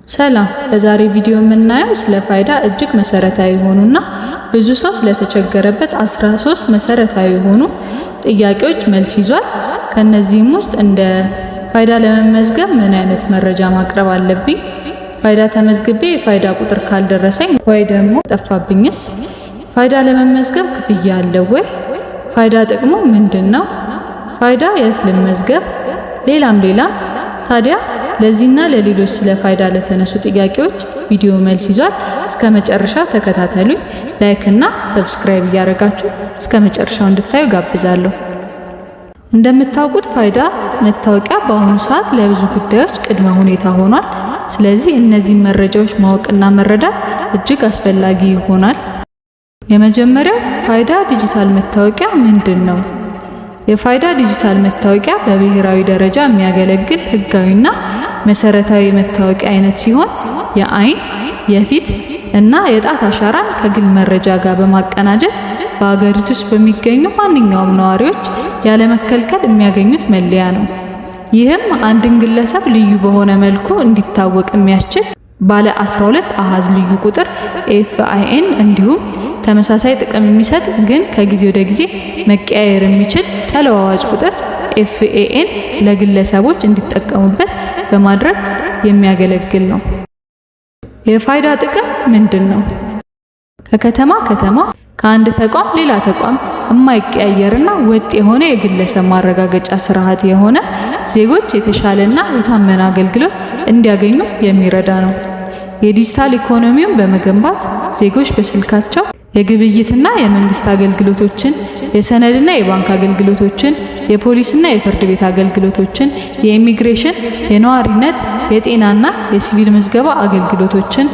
ሰላም በዛሬ ቪዲዮ የምናየው ስለ ፋይዳ እጅግ መሰረታዊ የሆኑና ብዙ ሰው ስለተቸገረበት 13 መሰረታዊ የሆኑ ጥያቄዎች መልስ ይዟል። ከነዚህም ውስጥ እንደ ፋይዳ ለመመዝገብ ምን አይነት መረጃ ማቅረብ አለብኝ፣ ፋይዳ ተመዝግቤ የፋይዳ ቁጥር ካልደረሰኝ ወይ ደግሞ ጠፋብኝስ፣ ፋይዳ ለመመዝገብ ክፍያ አለው ወይ፣ ፋይዳ ጥቅሙ ምንድነው፣ ፋይዳ የት ልመዝገብ፣ ሌላም ታዲያ ለዚህና ለሌሎች ስለ ፋይዳ ለተነሱ ጥያቄዎች ቪዲዮ መልስ ይዟል። እስከ መጨረሻው ተከታተሉኝ። ላይክ እና ሰብስክራይብ እያደረጋችሁ እስከ መጨረሻው እንድታዩ ጋብዛለሁ። እንደምታውቁት ፋይዳ መታወቂያ በአሁኑ ሰዓት ለብዙ ጉዳዮች ቅድመ ሁኔታ ሆኗል። ስለዚህ እነዚህ መረጃዎች ማወቅና መረዳት እጅግ አስፈላጊ ይሆናል። የመጀመሪያው ፋይዳ ዲጂታል መታወቂያ ምንድነው? የፋይዳ ዲጂታል መታወቂያ በብሔራዊ ደረጃ የሚያገለግል ህጋዊና መሰረታዊ መታወቂያ አይነት ሲሆን የአይን፣ የፊት እና የጣት አሻራን ከግል መረጃ ጋር በማቀናጀት በአገሪቱ ውስጥ በሚገኙ ማንኛውም ነዋሪዎች ያለመከልከል የሚያገኙት መለያ ነው። ይህም አንድን ግለሰብ ልዩ በሆነ መልኩ እንዲታወቅ የሚያስችል ባለ 12 አሃዝ ልዩ ቁጥር FIN እንዲሁም ተመሳሳይ ጥቅም የሚሰጥ ግን ከጊዜ ወደ ጊዜ መቀያየር የሚችል ተለዋዋጭ ቁጥር FAN ለግለሰቦች እንዲጠቀሙበት በማድረግ የሚያገለግል ነው። የፋይዳ ጥቅም ምንድነው? ከከተማ ከአንድ ተቋም ሌላ ተቋም የማይቀያየርና ወጥ የሆነ የግለሰብ ማረጋገጫ ስርዓት የሆነ ዜጎች የተሻለና የታመነ አገልግሎት እንዲያገኙ የሚረዳ ነው። የዲጂታል ኢኮኖሚውን በመገንባት ዜጎች በስልካቸው የግብይትና የመንግስት አገልግሎቶችን፣ የሰነድና የባንክ አገልግሎቶችን፣ የፖሊስና የፍርድ ቤት አገልግሎቶችን፣ የኢሚግሬሽን፣ የነዋሪነት፣ የጤናና የሲቪል ምዝገባ አገልግሎቶችን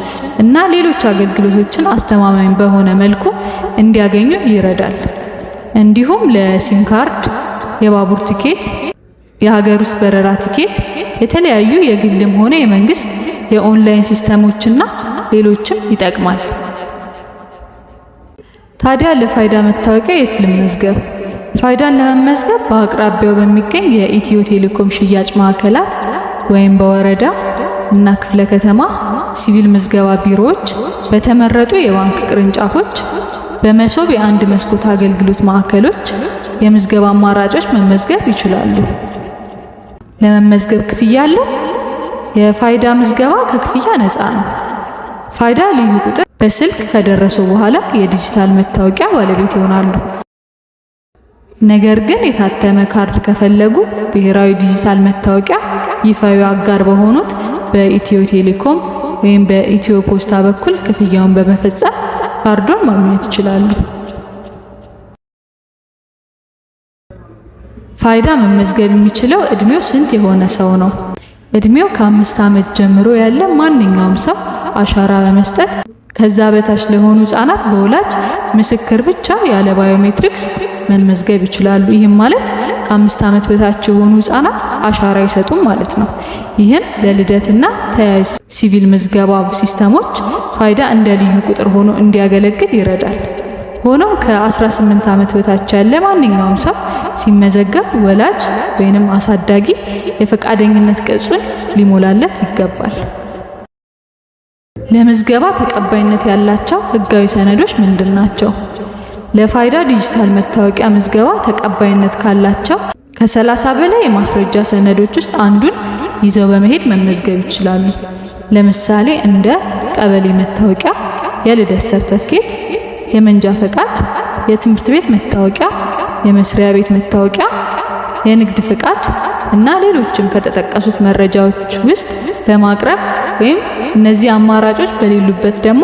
እና ሌሎች አገልግሎቶችን አስተማማኝ በሆነ መልኩ እንዲያገኙ ይረዳል። እንዲሁም ለሲም ካርድ፣ የባቡር ቲኬት፣ የሀገር ውስጥ በረራ ቲኬት፣ የተለያዩ የግልም ሆነ የመንግስት የኦንላይን ሲስተሞችና ሌሎችም ይጠቅማል። ታዲያ ለፋይዳ መታወቂያ የት ልመዝገብ? ፋይዳን ለመመዝገብ በአቅራቢያው በሚገኝ የኢትዮ ቴሌኮም ሽያጭ ማዕከላት ወይም በወረዳ እና ክፍለ ከተማ ሲቪል ምዝገባ ቢሮዎች፣ በተመረጡ የባንክ ቅርንጫፎች፣ በመሶብ የአንድ መስኮት አገልግሎት ማዕከሎች የምዝገባ አማራጮች መመዝገብ ይችላሉ። ለመመዝገብ ክፍያ አለው? የፋይዳ ምዝገባ ከክፍያ ነፃ ነው። ፋይዳ ልዩ ቁጥር በስልክ ከደረሰው በኋላ የዲጂታል መታወቂያ ባለቤት ይሆናሉ። ነገር ግን የታተመ ካርድ ከፈለጉ ብሔራዊ ዲጂታል መታወቂያ ይፋዊ አጋር በሆኑት በኢትዮ ቴሌኮም ወይም በኢትዮ ፖስታ በኩል ክፍያውን በመፈጸም ካርዱን ማግኘት ይችላሉ። ፋይዳ መመዝገብ የሚችለው እድሜው ስንት የሆነ ሰው ነው? እድሜው ከ5 ዓመት ጀምሮ ያለ ማንኛውም ሰው አሻራ በመስጠት ከዛ በታች ለሆኑ ህጻናት በወላጅ ምስክር ብቻ ያለ ባዮሜትሪክስ መመዝገብ ይችላሉ። ይህም ማለት ከ5 ዓመት በታች የሆኑ ህጻናት አሻራ አይሰጡም ማለት ነው። ይህም ለልደትና ተያያዥ ሲቪል ምዝገባ ሲስተሞች ፋይዳ እንደ ልዩ ቁጥር ሆኖ እንዲያገለግል ይረዳል። ሆኖም ከ18 ዓመት በታች ያለ ማንኛውም ሰው ሲመዘገብ ወላጅ ወይንም አሳዳጊ የፈቃደኝነት ቅጹን ሊሞላለት ይገባል። ለምዝገባ ተቀባይነት ያላቸው ህጋዊ ሰነዶች ምንድናቸው? ለፋይዳ ዲጂታል መታወቂያ ምዝገባ ተቀባይነት ካላቸው ከ30 በላይ የማስረጃ ሰነዶች ውስጥ አንዱን ይዘው በመሄድ መመዝገብ ይችላሉ። ለምሳሌ እንደ ቀበሌ መታወቂያ፣ የልደት ሰርተፍኬት፣ የመንጃ ፈቃድ፣ የትምህርት ቤት መታወቂያ፣ የመስሪያ ቤት መታወቂያ፣ የንግድ ፈቃድ እና ሌሎችም ከተጠቀሱት መረጃዎች ውስጥ በማቅረብ ወይም እነዚህ አማራጮች በሌሉበት ደግሞ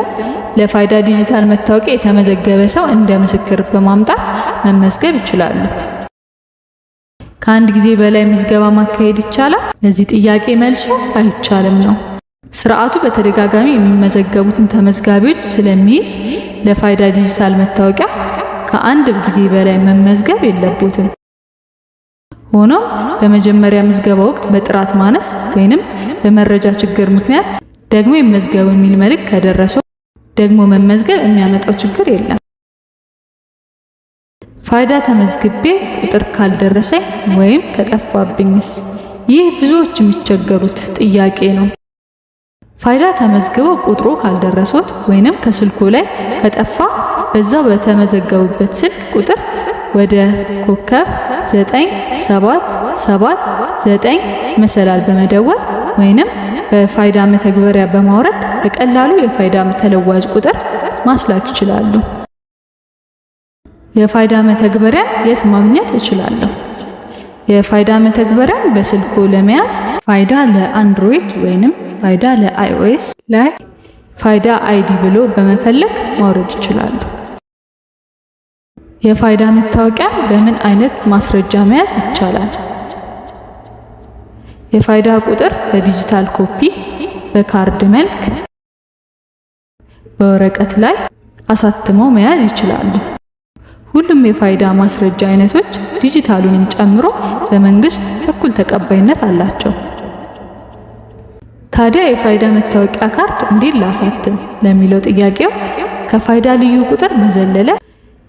ለፋይዳ ዲጂታል መታወቂያ የተመዘገበ ሰው እንደ ምስክር በማምጣት መመዝገብ ይችላሉ። ከአንድ ጊዜ በላይ ምዝገባ ማካሄድ ይቻላል? ለዚህ ጥያቄ መልሱ አይቻልም ነው። ስርዓቱ በተደጋጋሚ የሚመዘገቡትን ተመዝጋቢዎች ስለሚይዝ ለፋይዳ ዲጂታል መታወቂያ ከአንድ ጊዜ በላይ መመዝገብ የለቦትም። ሆኖም በመጀመሪያ ምዝገባ ወቅት በጥራት ማነስ ወይንም በመረጃ ችግር ምክንያት ደግሞ ይመዝገቡ የሚል መልእክት ከደረሰው ደግሞ መመዝገብ የሚያመጣው ችግር የለም። ፋይዳ ተመዝግቤ ቁጥር ካልደረሰኝ ወይም ከጠፋብኝስ? ይህ ብዙዎች የሚቸገሩት ጥያቄ ነው። ፋይዳ ተመዝግበው ቁጥሩ ካልደረሶት ወይንም ከስልኩ ላይ ከጠፋ በዛው በተመዘገቡበት ስልክ ቁጥር ወደ ኮከብ 9779 መሰላል በመደወል ወይንም በፋይዳ መተግበሪያ በማውረድ በቀላሉ የፋይዳ ተለዋጭ ቁጥር ማስላክ ይችላሉ። የፋይዳ መተግበሪያ የት ማግኘት እችላለሁ? የፋይዳ መተግበሪያን በስልኩ ለመያዝ ፋይዳ ለአንድሮይድ ወይንም ፋይዳ ለአይኦኤስ ላይ ፋይዳ አይዲ ብሎ በመፈለግ ማውረድ ይችላሉ። የፋይዳ መታወቂያ በምን አይነት ማስረጃ መያዝ ይቻላል? የፋይዳ ቁጥር በዲጂታል ኮፒ፣ በካርድ መልክ፣ በወረቀት ላይ አሳትመው መያዝ ይችላሉ። ሁሉም የፋይዳ ማስረጃ አይነቶች ዲጂታሉን ጨምሮ በመንግስት እኩል ተቀባይነት አላቸው። ታዲያ የፋይዳ መታወቂያ ካርድ እንዴት ላሳትም ለሚለው ጥያቄው ከፋይዳ ልዩ ቁጥር በዘለለ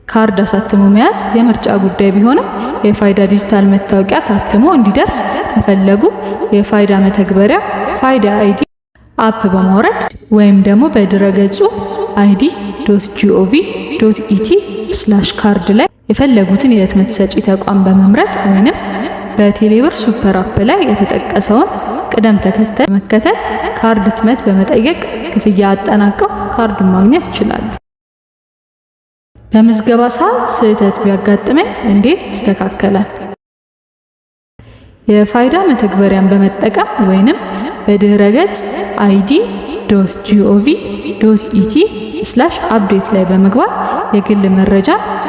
ካርድ አሳትሞ መያዝ የምርጫ ጉዳይ ቢሆንም የፋይዳ ዲጂታል መታወቂያ ታትሞ እንዲደርስ ከፈለጉ የፋይዳ መተግበሪያ ፋይዳ አይዲ አፕ በማውረድ ወይም ደግሞ በድረገጹ id.gov.et/ካርድ ላይ የፈለጉትን የህትመት ሰጪ ተቋም በመምረጥ ወይንም በቴሌብር ሱፐር አፕ ላይ የተጠቀሰውን ቅደም ተከተል በመከተል ካርድ ህትመት በመጠየቅ ክፍያ አጠናቀው ካርዱን ማግኘት ይችላሉ። በምዝገባ ሰዓት ስህተት ቢያጋጥመኝ እንዴት ይስተካከላል? የፋይዳ መተግበሪያን በመጠቀም ወይንም በድህረ ገጽ id.gov.et/አፕዴት ላይ በመግባት የግል መረጃ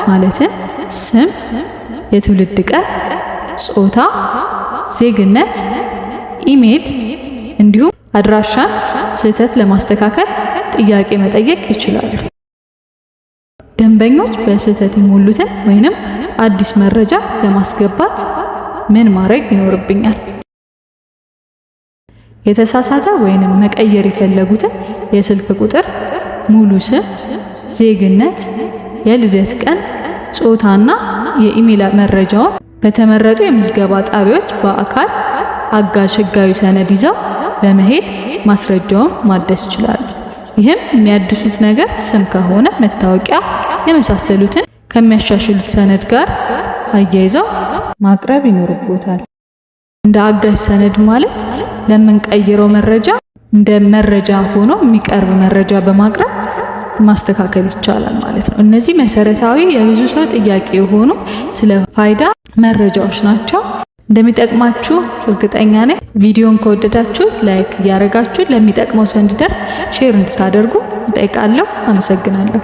ማለትም ስም፣ የትውልድ ቀን፣ ጾታ፣ ዜግነት፣ ኢሜል እንዲሁም አድራሻን ስህተት ለማስተካከል ጥያቄ መጠየቅ ይችላሉ። ደንበኞች በስህተት የሞሉትን ወይንም አዲስ መረጃ ለማስገባት ምን ማድረግ ይኖርብኛል? የተሳሳተ ወይንም መቀየር የፈለጉትን የስልክ ቁጥር፣ ሙሉ ስም፣ ዜግነት፣ የልደት ቀን፣ ጾታና የኢሜል መረጃውን በተመረጡ የምዝገባ ጣቢያዎች በአካል አጋዥ ህጋዊ ሰነድ ይዘው በመሄድ ማስረጃውን ማደስ ይችላሉ። ይህም የሚያድሱት ነገር ስም ከሆነ መታወቂያ የመሳሰሉትን ከሚያሻሽሉት ሰነድ ጋር አያይዘው ማቅረብ ይኖርቦታል። እንደ አጋዥ ሰነድ ማለት ለምንቀይረው መረጃ እንደ መረጃ ሆኖ የሚቀርብ መረጃ በማቅረብ ማስተካከል ይቻላል ማለት ነው። እነዚህ መሰረታዊ የብዙ ሰው ጥያቄ የሆኑ ስለ ፋይዳ መረጃዎች ናቸው። እንደሚጠቅማችሁ እርግጠኛ ነኝ። ቪዲዮን ከወደዳችሁ ላይክ እያደረጋችሁ ለሚጠቅመው ሰው እንዲደርስ ሼር እንድታደርጉ እጠይቃለሁ። አመሰግናለሁ።